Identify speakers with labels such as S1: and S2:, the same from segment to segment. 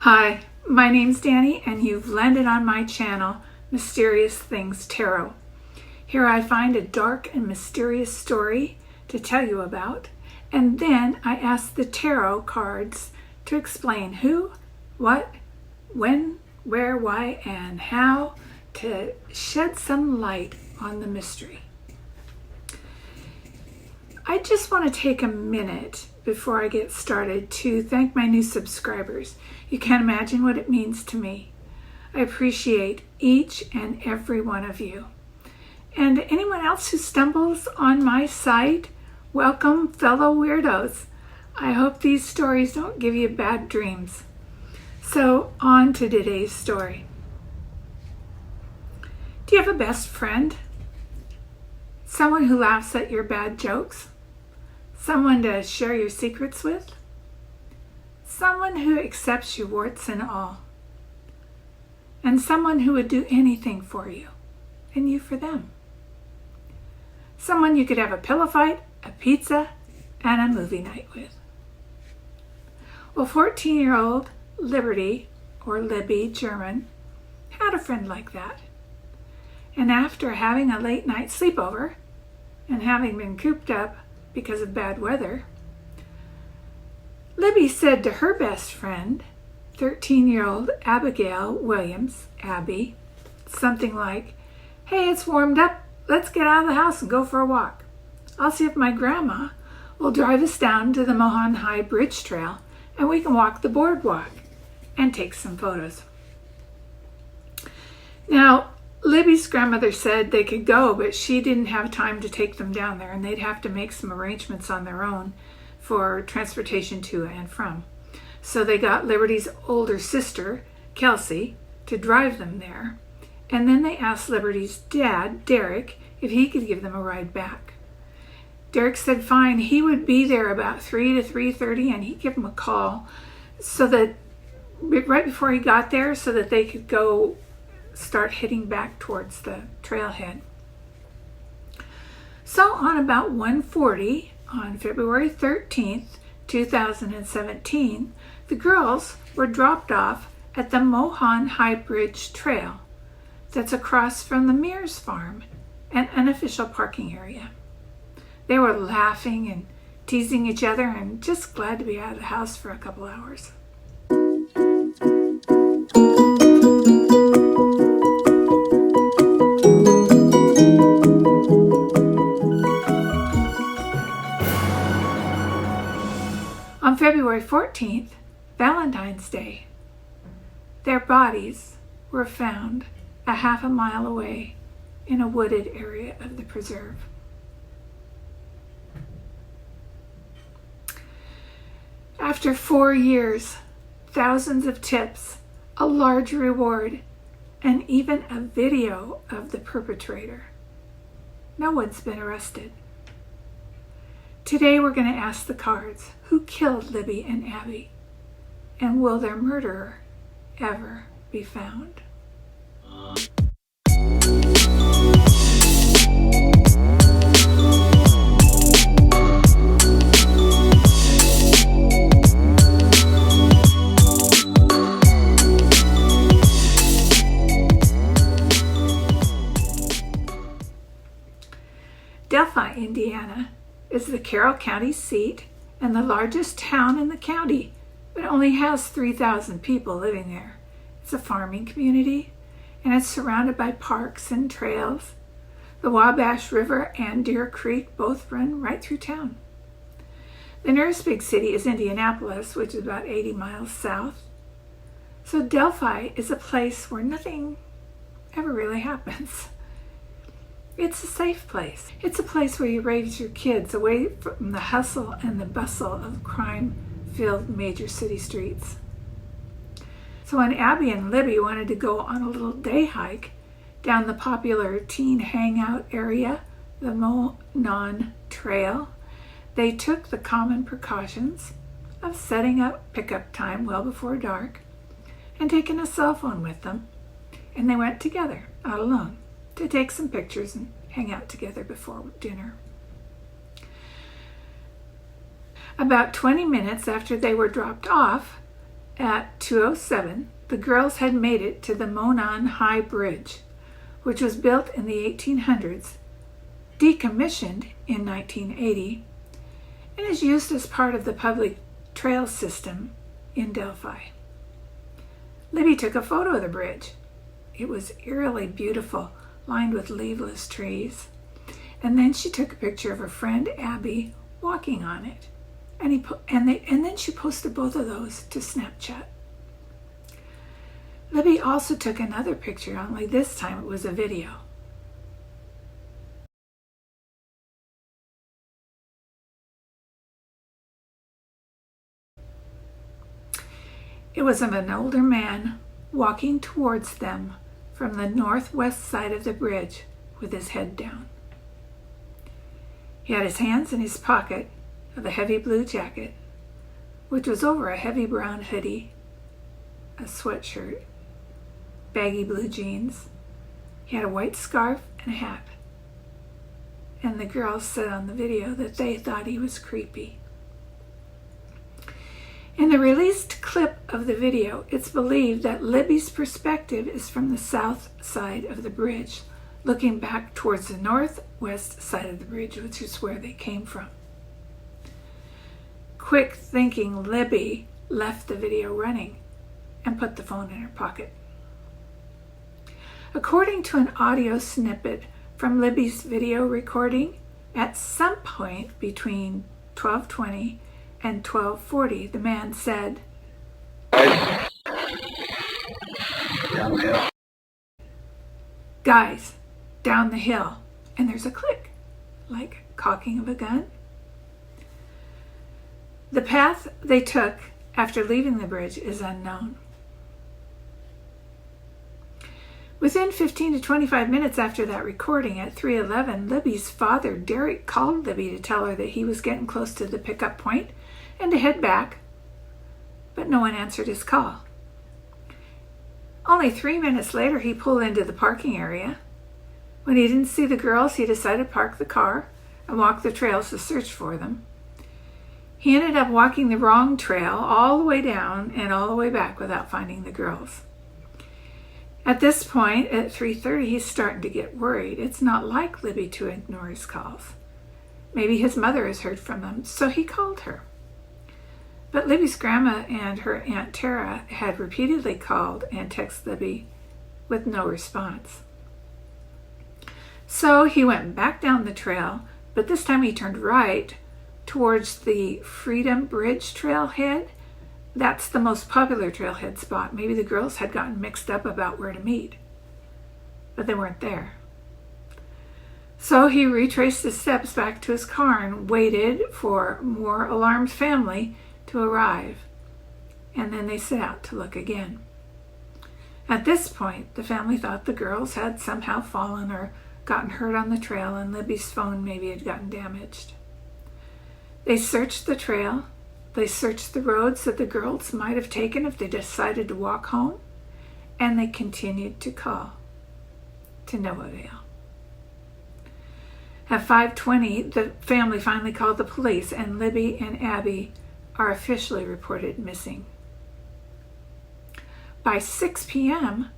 S1: Hi, my name's Danny, and you've landed on my channel, Mysterious Things Tarot. Here I find a dark and mysterious story to tell you about, and then I ask the tarot cards to explain who, what, when, where, why, and how, to shed some light on the mystery. I just want to take a minute before I get started to thank my new subscribers. You can't imagine what it means to me. I appreciate each and every one of you. And anyone else who stumbles on my site, welcome, fellow weirdos. I hope these stories don't give you bad dreams. So on to today's story. Do you have a best friend? Someone who laughs at your bad jokes? Someone to share your secrets with? Someone who accepts you warts and all? And someone who would do anything for you, and you for them? Someone you could have a pillow fight, a pizza, and a movie night with. Well, 14-year-old Liberty, or Libby, German, had a friend like that. And after having a late night sleepover, and having been cooped up because of bad weather, Libby said to her best friend, 13-year-old Abigail Williams, Abby, something like, "Hey, it's warmed up. Let's get out of the house and go for a walk. I'll see if my grandma will drive us down to the Mohan High Bridge Trail and we can walk the boardwalk and take some photos." Now, Libby's grandmother said they could go, but she didn't have time to take them down there, and they'd have to make some arrangements on their own for transportation to and from. So they got Liberty's older sister, Kelsey, to drive them there, and then they asked Liberty's dad, Derek, if he could give them a ride back. Derek said fine, he would be there about 3 to 3:30, and he'd give them a call so that right before he got there so that they could go start heading back towards the trailhead. So on about 1:40 on February 13th, 2017, the girls were dropped off at the Mohan High Bridge Trail that's across from the Mears farm, an unofficial parking area. They were laughing and teasing each other and just glad to be out of the house for a couple hours. On February 14th, Valentine's Day, their bodies were found a half a mile away in a wooded area of the preserve. After 4 years, thousands of tips, a large reward, and even a video of the perpetrator, no one's been arrested. Today we're going to ask the cards, who killed Libby and Abby? And will their murderer ever be found? Delphi, Indiana, is the Carroll County seat and the largest town in the county, but it only has 3,000 people living there. It's a farming community, and it's surrounded by parks and trails. The Wabash River and Deer Creek both run right through town. The nearest big city is Indianapolis, which is about 80 miles south. So Delphi is a place where nothing ever really happens. It's a safe place. It's a place where you raise your kids away from the hustle and the bustle of crime-filled major city streets. So when Abby and Libby wanted to go on a little day hike down the popular teen hangout area, the Monon Trail, they took the common precautions of setting up pickup time well before dark and taking a cell phone with them, and they went together, not alone, to take some pictures and hang out together before dinner. About 20 minutes after they were dropped off, at 2:07, the girls had made it to the Monon High Bridge, which was built in the 1800s, decommissioned in 1980, and is used as part of the public trail system in Delphi. Libby took a photo of the bridge. It was eerily beautiful, lined with leafless trees. And then she took a picture of her friend Abby walking on it. And then she posted both of those to Snapchat. Libby also took another picture, only this time it was a video. It was of an older man walking towards them from the northwest side of the bridge with his head down. He had his hands in his pocket of a heavy blue jacket, which was over a heavy brown hoodie, a sweatshirt, baggy blue jeans. He had a white scarf and a hat. And the girls said on the video that they thought he was creepy. In the released clip of the video, it's believed that Libby's perspective is from the south side of the bridge, looking back towards the northwest side of the bridge, which is where they came from. Quick thinking Libby left the video running and put the phone in her pocket. According to an audio snippet from Libby's video recording, at some point between 12:20 and 12:40, the man said, "Guys, down the hill," and there's a click, like cocking of a gun. The path they took after leaving the bridge is unknown. Within 15 to 25 minutes after that recording, at 3:11, Libby's father, Derek, called Libby to tell her that he was getting close to the pickup point and to head back, but no one answered his call. Only 3 minutes later, he pulled into the parking area. When he didn't see the girls, he decided to park the car and walk the trails to search for them. He ended up walking the wrong trail all the way down and all the way back without finding the girls. At this point, at 3:30, he's starting to get worried. It's not like Libby to ignore his calls. Maybe his mother has heard from him, so he called her. But Libby's grandma and her Aunt Tara had repeatedly called and texted Libby with no response. So he went back down the trail, but this time he turned right towards the Freedom Bridge trailhead. That's the most popular trailhead spot. Maybe the girls had gotten mixed up about where to meet, but they weren't there. So he retraced his steps back to his car and waited for more alarmed family to arrive, and then they set out to look again. At this point, the family thought the girls had somehow fallen or gotten hurt on the trail, and Libby's phone maybe had gotten damaged. They searched the trail. They searched the roads that the girls might have taken if they decided to walk home, and they continued to call, to no avail. At 5:20, the family finally called the police, and Libby and Abby are officially reported missing. By 6 p.m.,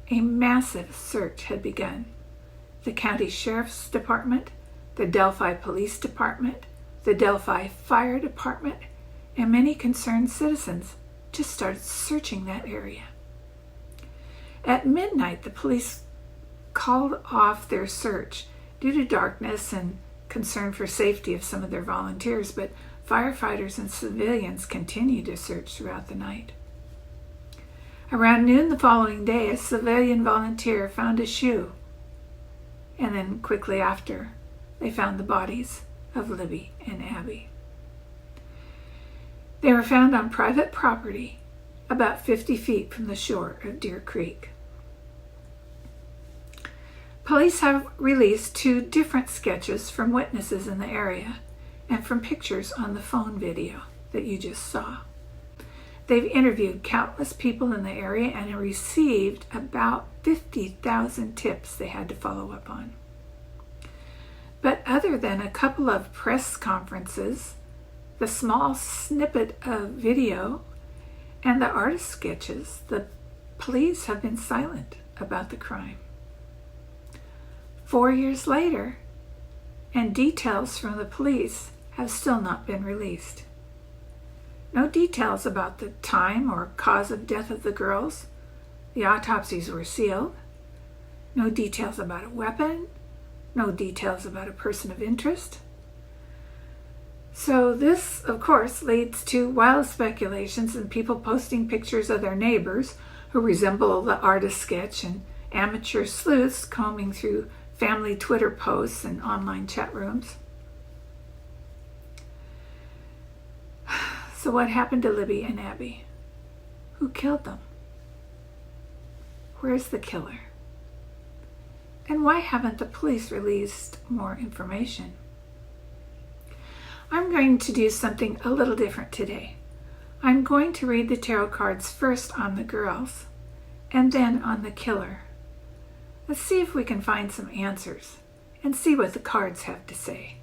S1: a massive search had begun. The county sheriff's department, the Delphi police department, the Delphi fire department, and many concerned citizens just started searching that area. At midnight, the police called off their search due to darkness and concern for safety of some of their volunteers, but firefighters and civilians continued to search throughout the night. Around noon the following day, a civilian volunteer found a shoe, and then quickly after, they found the bodies of Libby and Abby. They were found on private property about 50 feet from the shore of Deer Creek. Police have released 2 different sketches from witnesses in the area and from pictures on the phone video that you just saw. They've interviewed countless people in the area and received about 50,000 tips they had to follow up on. But other than a couple of press conferences, the small snippet of video, and the artist sketches, the police have been silent about the crime. 4 years later, and details from the police have still not been released. No details about the time or cause of death of the girls. The autopsies were sealed. No details about a weapon. No details about a person of interest. So this, of course, leads to wild speculations and people posting pictures of their neighbors who resemble the artist sketch, and amateur sleuths combing through family Twitter posts and online chat rooms. So what happened to Libby and Abby? Who killed them? Where's the killer? And why haven't the police released more information? I'm going to do something a little different today. I'm going to read the tarot cards first on the girls and then on the killer. Let's see if we can find some answers and see what the cards have to say.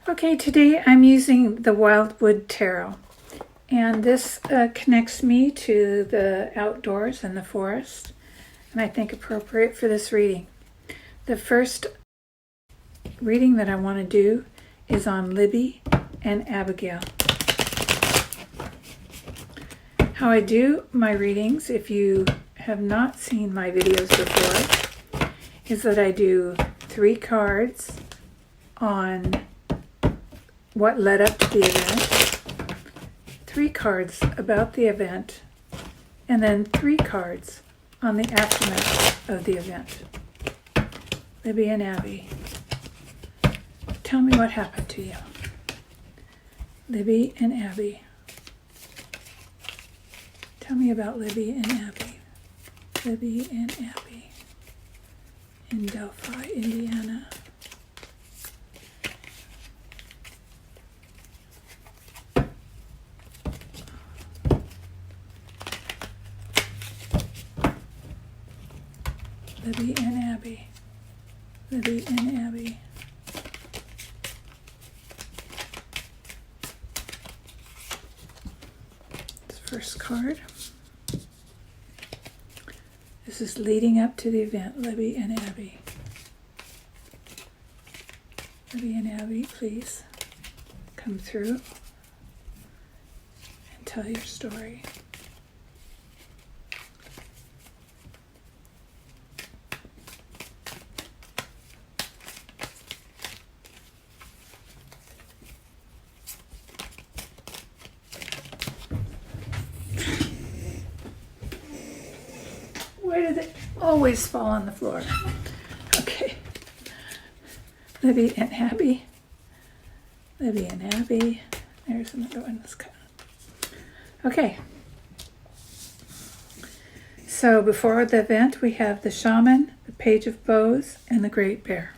S1: Okay, today I'm using the Wildwood Tarot, and this connects me to the outdoors and the forest, and I think appropriate for this reading. The first reading that I want to do is on Libby and Abigail. How I do my readings, if you have not seen my videos before, is that I do 3 cards on what led up to the event, 3 cards about the event, and then 3 cards on the aftermath of the event. Libby and Abby, tell me what happened to you. Libby and Abby. Tell me about Libby and Abby. Libby and Abby in Delphi, Indiana. Libby and Abby. Libby and Abby. This first card. This is leading up to the event, Libby and Abby. Libby and Abby, please come through and tell your story. Why do they always fall on the floor? Okay. Libby and Abby. Libby and Abby. There's another one that's cut. Okay. So before the event, we have the shaman, the page of bows, and the great bear.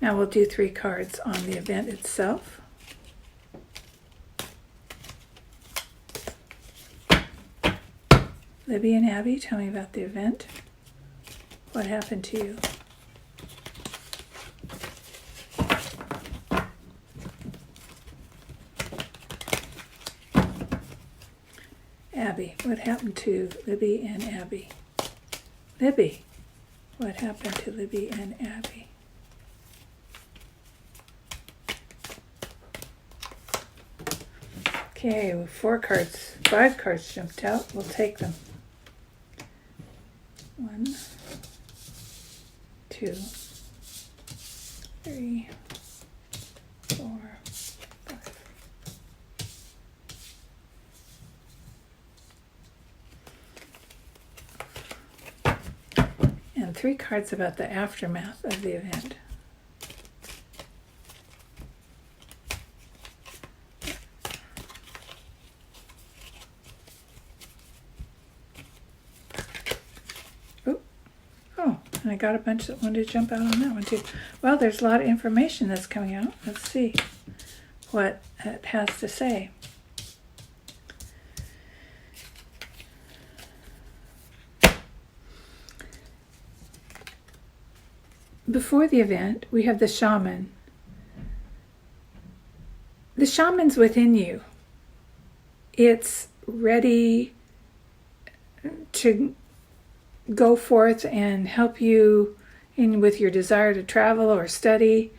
S1: Now we'll do 3 cards on the event itself. Libby and Abby, tell me about the event. What happened to you? Abby, what happened to Libby and Abby? Libby, what happened to Libby and Abby? Okay, 4 cards, 5 cards jumped out. We'll take them. 1, 2, 3, 4, 5. And 3 cards about the aftermath of the event. And I got a bunch that wanted to jump out on that one too. Well, there's a lot of information that's coming out. Let's see what it has to say. Before the event, we have the shaman the shaman's within you. It's ready to go forth and help you with your desire to travel or study,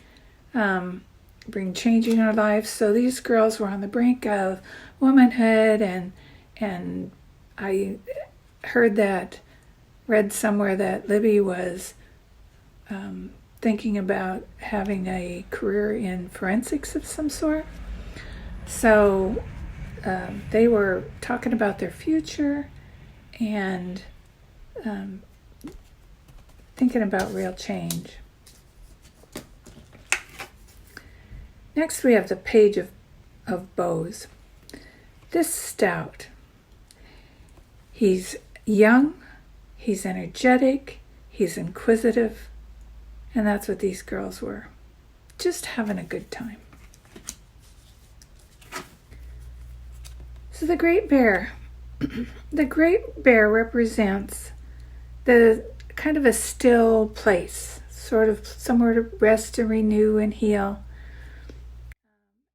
S1: bring change in our lives. So these girls were on the brink of womanhood, and I read somewhere that Libby was thinking about having a career in forensics of some sort. So they were talking about their future and thinking about real change. Next we have the Page of Bows. This stout, he's young, he's energetic, he's inquisitive, and that's what these girls were. Just having a good time. So the Great Bear. The Great Bear represents the kind of a still place, sort of somewhere to rest and renew and heal,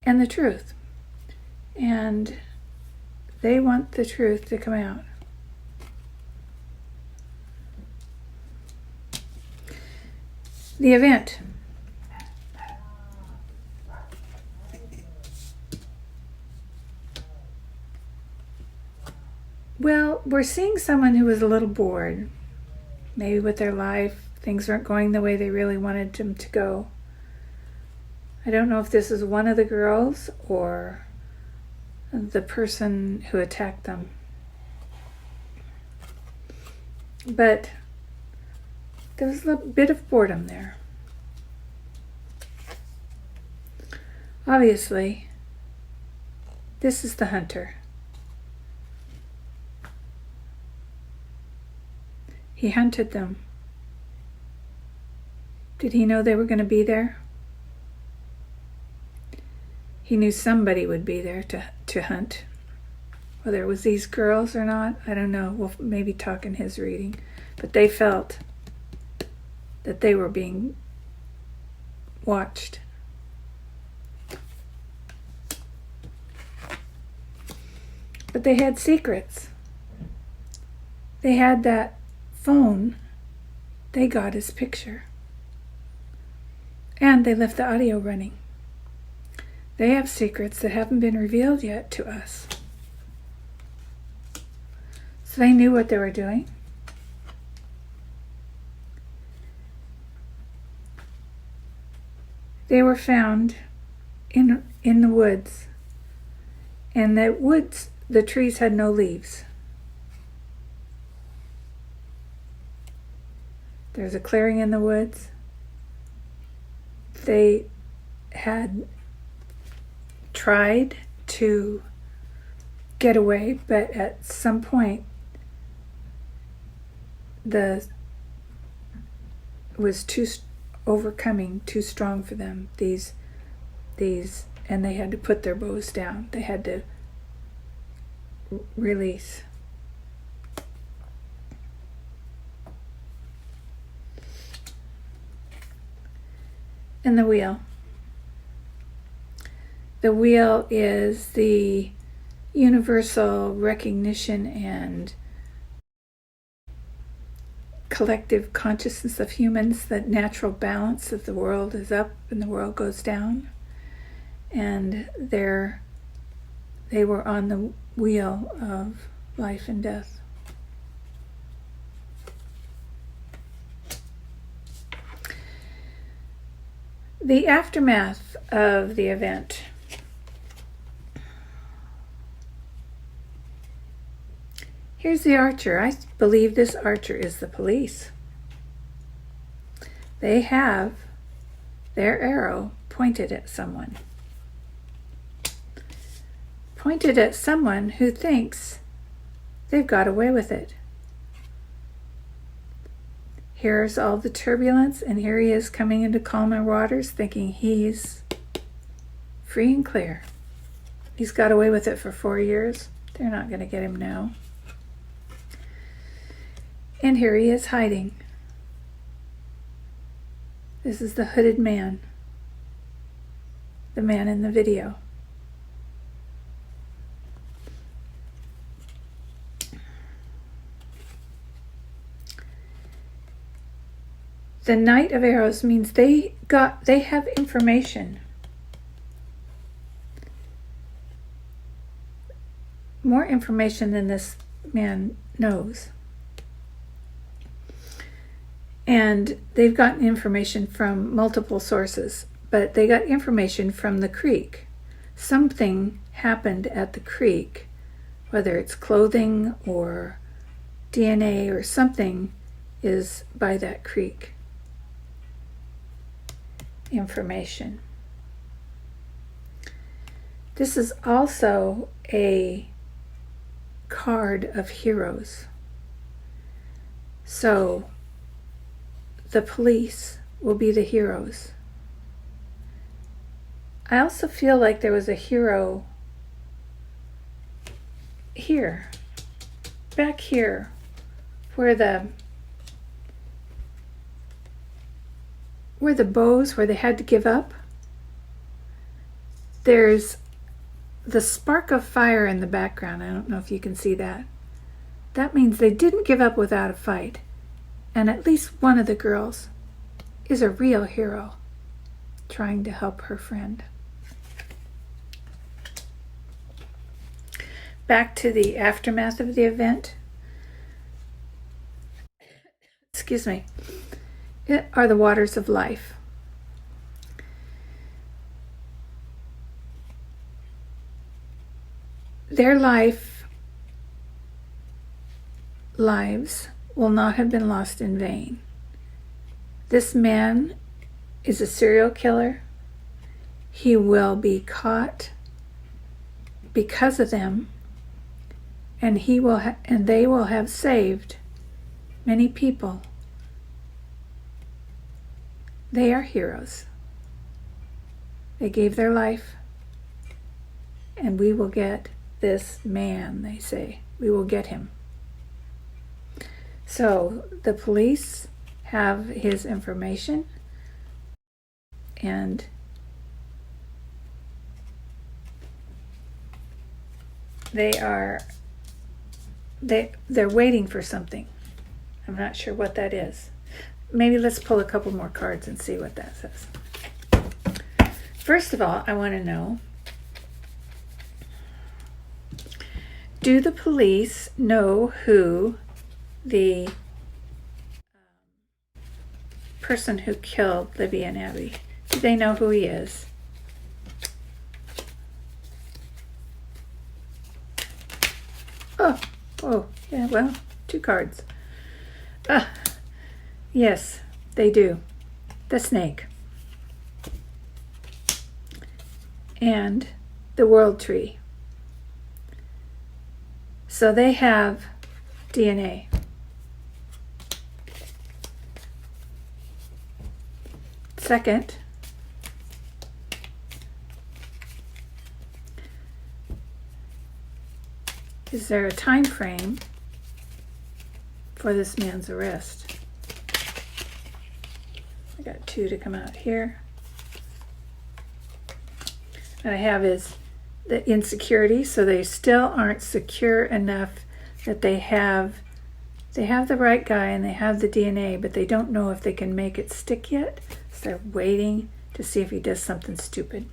S1: and the truth. And they want the truth to come out. The event. Well, we're seeing someone who was a little bored, maybe with their life. Things weren't going the way they really wanted them to go. I don't know if this is one of the girls or the person who attacked them. But there was a bit of boredom there. Obviously, this is the hunter. He hunted them. Did he know they were going to be there? He knew somebody would be there to hunt. Whether it was these girls or not, I don't know. We'll maybe talk in his reading. But they felt that they were being watched. But they had secrets. They had that phone. They got his picture. And they left the audio running. They have secrets that haven't been revealed yet to us. So they knew what they were doing. They were found in the woods. And the trees had no leaves. There's a clearing in the woods. They had tried to get away, but at some point was too strong for them. These, and they had to put their bows down. They had to release. And the wheel. The wheel is the universal recognition and collective consciousness of humans, that natural balance of the world is up and the world goes down. And they were on the wheel of life and death. The aftermath of the event. Here's the archer. I believe this archer is the police. They have their arrow pointed at someone. Pointed at someone who thinks they've got away with it. Here's all the turbulence, and here he is coming into calmer waters thinking he's free and clear. He's got away with it for 4 years. They're not going to get him now. And here he is hiding. This is the hooded man. The man in the video. The Knight of Arrows means they have information. More information than this man knows. And they've gotten information from multiple sources, but they got information from the creek. Something happened at the creek, whether it's clothing or DNA or something is by that creek. Information. This is also a card of heroes. So the police will be the heroes. I also feel like there was a hero here, back here, where the bows, where they had to give up. There's the spark of fire in the background. I don't know if you can see that. That means they didn't give up without a fight. And at least one of the girls is a real hero trying to help her friend. Back to the aftermath of the event. Excuse me. It are the waters of life. Their lives will not have been lost in vain. This man is a serial killer. He will be caught because of them, and they will have saved many people. They are heroes. They gave their life, and we will get this man, they say. We will get him. So the police have his information, and they're waiting for something. I'm not sure what that is. Maybe let's pull a couple more cards and see what that says. First of all, I want to know, do the police know who the person who killed Libby and Abby? Do they know who he is? Oh, yeah, well, 2 cards. Yes, they do. The snake. And the world tree. So they have DNA. Second, is there a time frame for this man's arrest? I got 2 to come out here. What I have is the insecurity, so they still aren't secure enough that they have the right guy and they have the DNA, but they don't know if they can make it stick yet. So they're waiting to see if he does something stupid.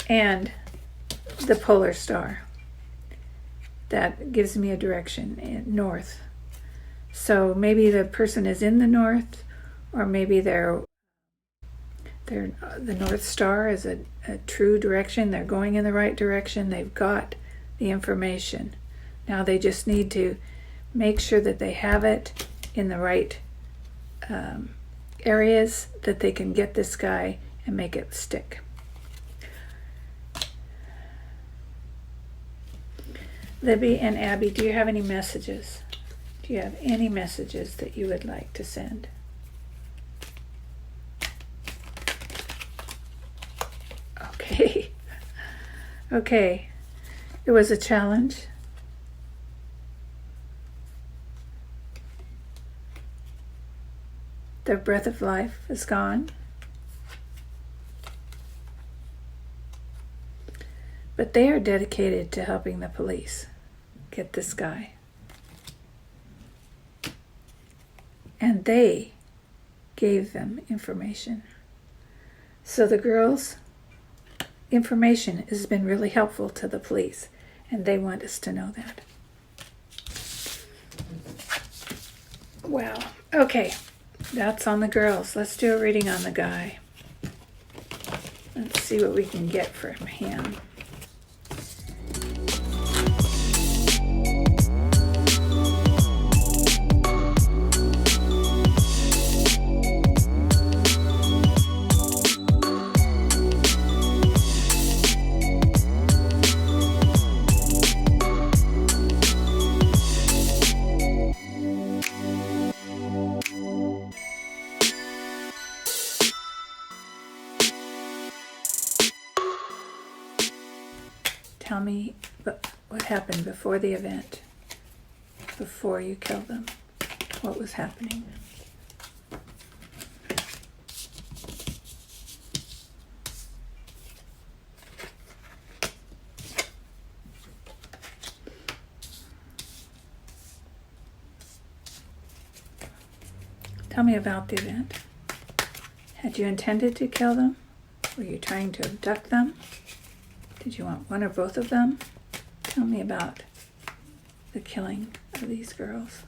S1: And the polar star. That gives me a direction, north. So maybe the person is in the north, or maybe the North Star is a true direction. They're going in the right direction. They've got the information. Now they just need to make sure that they have it in the right areas, that they can get this guy and make it stick. Libby and Abby, do you have any messages? Do you have any messages that you would like to send? Okay. Okay. It was a challenge. Their breath of life is gone. But they are dedicated to helping the police get this guy. And they gave them information. So the girls' information has been really helpful to the police, and they want us to know that. Wow. Okay, that's on the girls. Let's do a reading on the guy. Let's see what we can get from him. Tell me what happened before the event, before you killed them. What was happening? Tell me about the event. Had you intended to kill them? Were you trying to abduct them? Did you want one or both of them? Tell me about the killing of these girls.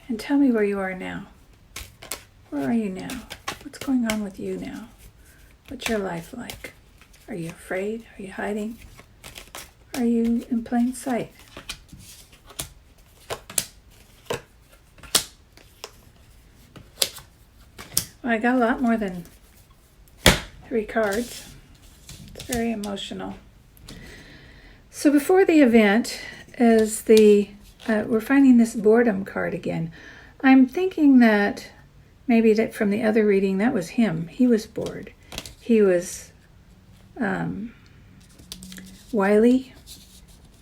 S1: And tell me where you are now. Where are you now? What's going on with you now? What's your life like? Are you afraid? Are you hiding? Are you in plain sight? Well, I got a lot more than 3 cards. It's very emotional. So before the event is we're finding this boredom card again. I'm thinking that maybe that from the other reading, that was him. He was bored. He was wily.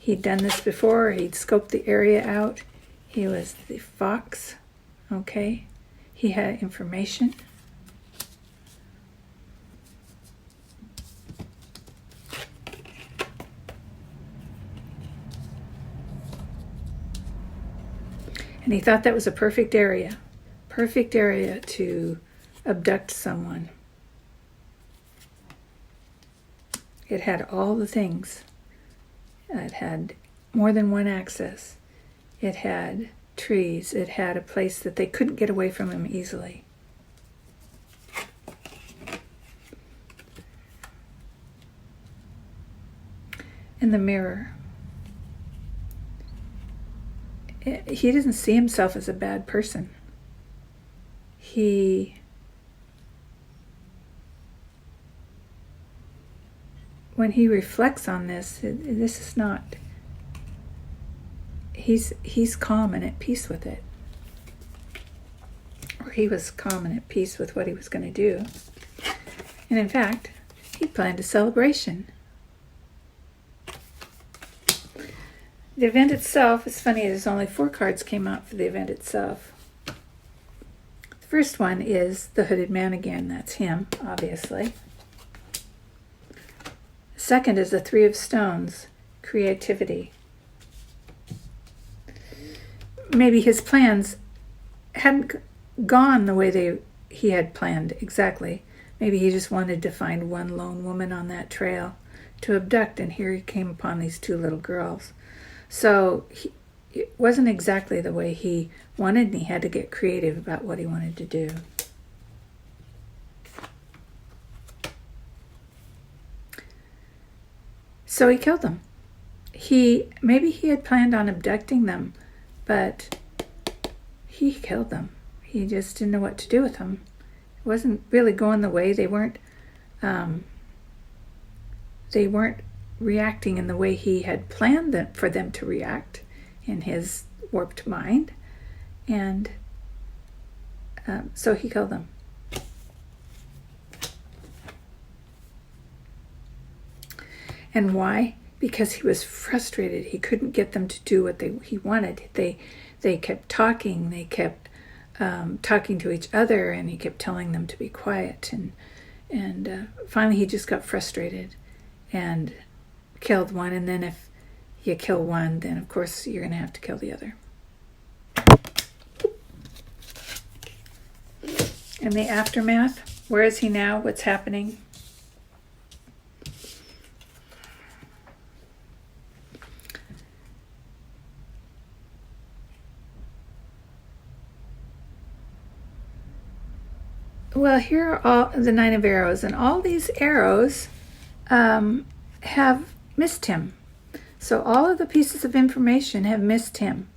S1: He'd done this before. He'd scoped the area out. He was the fox. Okay. He had information. And he thought that was a perfect area to abduct someone. It had all the things. It had more than one access. It had trees. It had a place that they couldn't get away from him easily. In the mirror, he doesn't see himself as a bad person. When he reflects on this, this is not, he's calm and at peace with it. Or he was calm and at peace with what he was going to do. And in fact, he planned a celebration. The event itself is funny, there's only 4 cards came out for the event itself. The first one is the hooded man again, that's him, obviously. Second is the 3 of Stones, creativity. Maybe his plans hadn't gone the way he had planned exactly. Maybe he just wanted to find one lone woman on that trail to abduct, and here he came upon these 2 little girls. So it wasn't exactly the way he wanted, and he had to get creative about what he wanted to do. So he killed them. Maybe he had planned on abducting them, but he killed them. He just didn't know what to do with them. It wasn't really going the way. They weren't reacting in the way he had planned for them to react in his warped mind. And so he killed them. And why? Because he was frustrated. He couldn't get them to do what he wanted. They kept talking. They kept talking to each other, and he kept telling them to be quiet. And finally he just got frustrated and killed one. And then if you kill one, then of course you're going to have to kill the other. In the aftermath, where is he now? What's happening? Well, here are all the 9 of arrows, and all these arrows have missed him. So all of the pieces of information have missed him.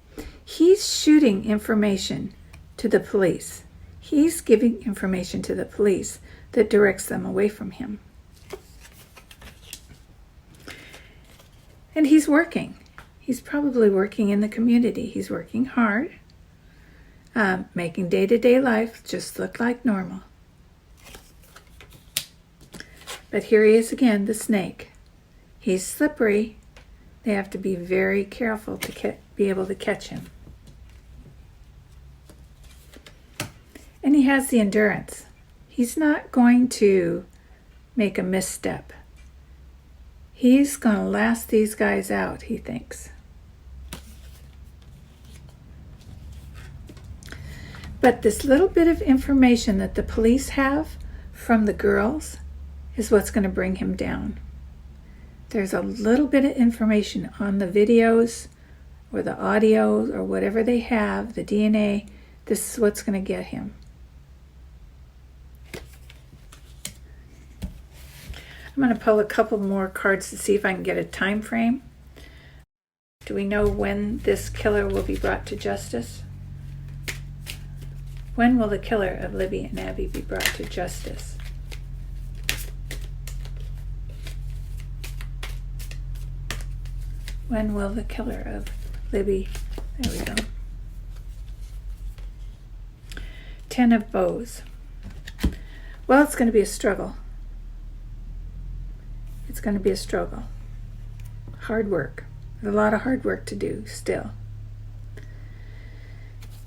S1: He's shooting information to the police. He's giving information to the police that directs them away from him. And he's working. He's probably working in the community. He's working hard, making day-to-day life just look like normal. But here he is again, the snake. He's slippery. They have to be very careful to be able to catch him. And he has the endurance. He's not going to make a misstep. He's going to last these guys out, he thinks. But this little bit of information that the police have from the girls is what's going to bring him down. There's a little bit of information on the videos or the audio or whatever they have, the DNA. This is what's going to get him. I'm going to pull a couple more cards to see if I can get a time frame. Do we know when this killer will be brought to justice? When will the killer of Libby and Abby be brought to justice? When will the killer of Libby, there we go. 10 of bows. Well, it's going to be a struggle. It's going to be a struggle. Hard work. There's a lot of hard work to do still.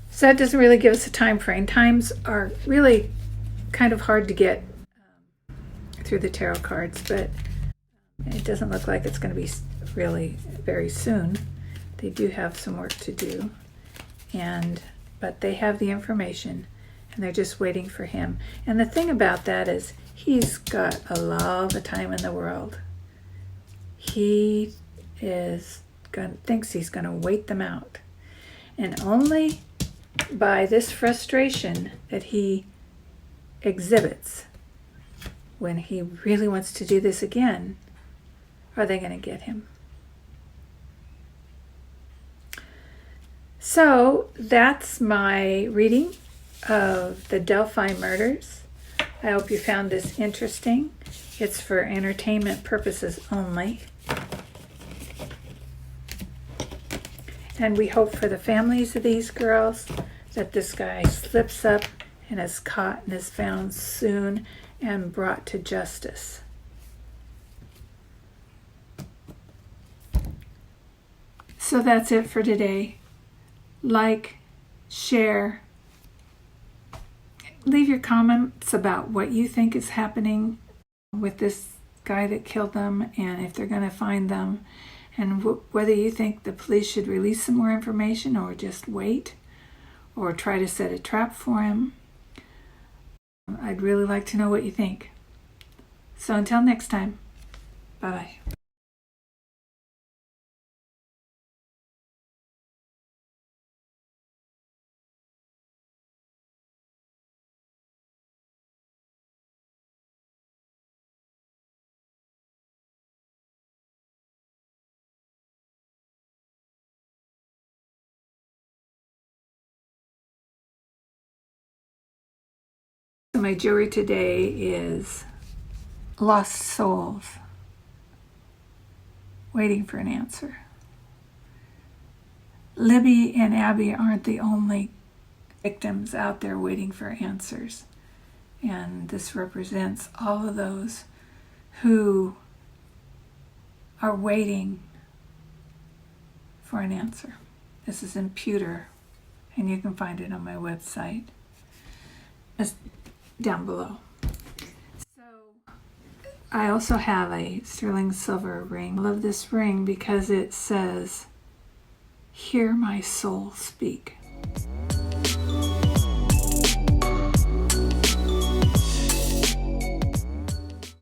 S1: So that doesn't really give us a time frame. Times are really kind of hard to get through the tarot cards, but it doesn't look like it's going to be really very soon. They do have some work to do, but they have the information, and they're just waiting for him. And the thing about that is he's got all the time in the world. He thinks he's going to wait them out. And only by this frustration that he exhibits when he really wants to do this again are they going to get him. So that's my reading of the Delphi murders. I hope you found this interesting. It's for entertainment purposes only. And we hope for the families of these girls that this guy slips up and is caught and is found soon and brought to justice. So that's it for today. Like, share, leave your comments about what you think is happening with this guy that killed them and if they're going to find them, and whether you think the police should release some more information or just wait or try to set a trap for him. I'd really like to know what you think. So until next time, bye-bye. My jewelry today is lost souls, waiting for an answer. Libby and Abby aren't the only victims out there waiting for answers. And this represents all of those who are waiting for an answer. This is in pewter, and you can find it on my website. It's down below. So I also have a sterling silver ring. I love this ring because it says, "Hear my soul speak."